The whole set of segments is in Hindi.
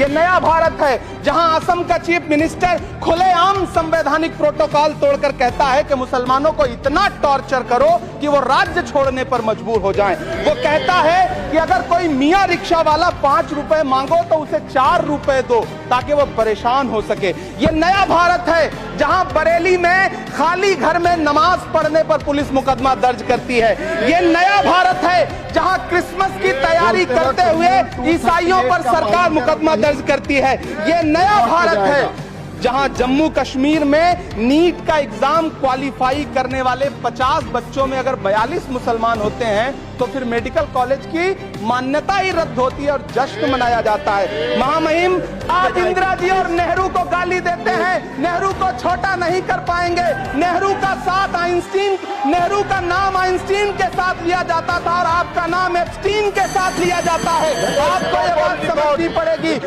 ये नया भारत है जहां असम का चीफ मिनिस्टर खुलेआम संवैधानिक प्रोटोकॉल तोड़कर कहता है कि मुसलमानों को इतना टॉर्चर करो कि वो राज्य छोड़ने पर मजबूर हो जाएं। वो कहता है कि अगर कोई मियां रिक्शा वाला 5 रुपए मांगो तो उसे 4 रुपए दो ताकि वो परेशान हो सके। ये नया भारत है जहां बरेली में खाली घर में नमाज पढ़ने पर पुलिस मुकदमा दर्ज करती है। ये नया भारत है जहां क्रिसमस की तैयारी करते हुए ईसाइयों पर सरकार मुकदमा दर्ज करती है। ये नया भारत है जहां जम्मू कश्मीर में नीट का एग्जाम क्वालिफाई करने वाले 50 बच्चों में अगर 42 मुसलमान होते हैं तो फिर मेडिकल कॉलेज की मान्यता ही रद्द होती है और जश्न मनाया जाता है। महामहिम आज इंदिरा जी और नेहरू को गाली देते हैं, नेहरू को छोटा नहीं कर पाएंगे। नेहरू का साथ आइंस्टीन, नेहरू का नाम आइंस्टीन के साथ लिया जाता था और आपका नाम एप्स्टीन के साथ लिया जाता है। आपको ये बात समझनी पड़ेगी।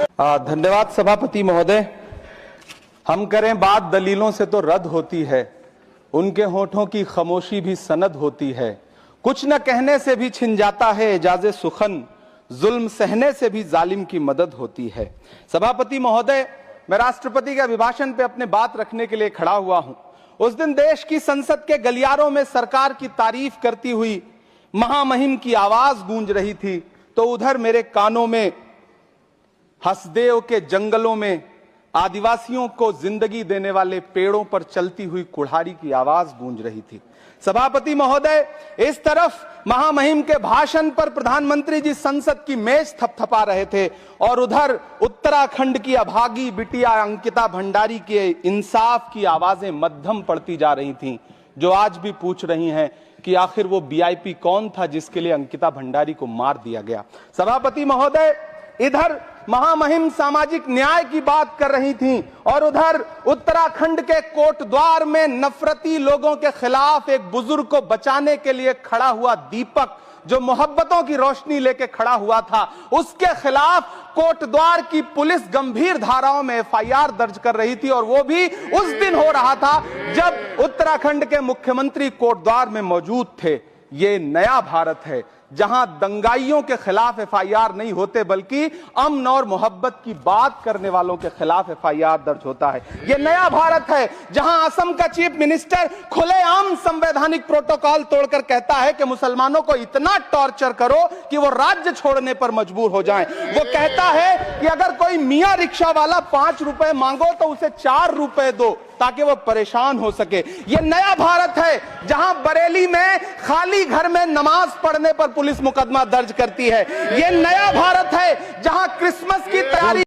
धन्यवाद सभापति महोदय। हम करें बात दलीलों से तो रद्द होती है, उनके होठों की खामोशी भी सनद होती है। कुछ न कहने से भी छिन जाता है एजाज़े सुखन, जुल्म सहने से भी जालिम की मदद होती है। सभापति महोदय, मैं राष्ट्रपति के अभिभाषण पे अपने बात रखने के लिए खड़ा हुआ हूं। उस दिन देश की संसद के गलियारों में सरकार की तारीफ करती हुई महामहिम की आवाज गूंज रही थी, तो उधर मेरे कानों में हसदेव के जंगलों में आदिवासियों को जिंदगी देने वाले पेड़ों पर चलती हुई कुल्हाड़ी की आवाज गूंज रही थी। सभापति महोदय, इस तरफ महामहिम के भाषण पर प्रधानमंत्री जी संसद की मेज थपथपा रहे थे और उधर उत्तराखंड की अभागी बिटिया अंकिता भंडारी के इंसाफ की आवाजें मध्यम पड़ती जा रही थीं, जो आज भी पूछ रही हैं कि आखिर वो वीआईपी कौन था जिसके लिए अंकिता भंडारी को मार दिया गया। सभापति महोदय, इधर महामहिम सामाजिक न्याय की बात कर रही थीं और उधर उत्तराखंड के कोटद्वार में नफरती लोगों के खिलाफ एक बुजुर्ग को बचाने के लिए खड़ा हुआ दीपक, जो मोहब्बतों की रोशनी लेके खड़ा हुआ था, उसके खिलाफ कोटद्वार की पुलिस गंभीर धाराओं में एफआईआर दर्ज कर रही थी और वो भी उस दिन हो रहा था जब उत्तराखंड के मुख्यमंत्री कोटद्वार में मौजूद थे। ये नया भारत है जहां दंगाइयों के खिलाफ एफआईआर नहीं होते बल्कि अमन और मोहब्बत की बात करने वालों के खिलाफ एफआईआर दर्ज होता है। यह नया भारत है जहां असम का चीफ मिनिस्टर खुलेआम संवैधानिक प्रोटोकॉल तोड़कर कहता है कि मुसलमानों को इतना टॉर्चर करो कि वो राज्य छोड़ने पर मजबूर हो जाएं। वो कहता है कि अगर कोई मियां रिक्शा वाला 5 रुपए मांगो तो उसे 4 रुपए दो ताकि वो परेशान हो सके। ये नया भारत है जहां बरेली में खाली घर में नमाज पढ़ने पर पुलिस मुकदमा दर्ज करती है। ये नया भारत है जहां क्रिसमस की तैयारी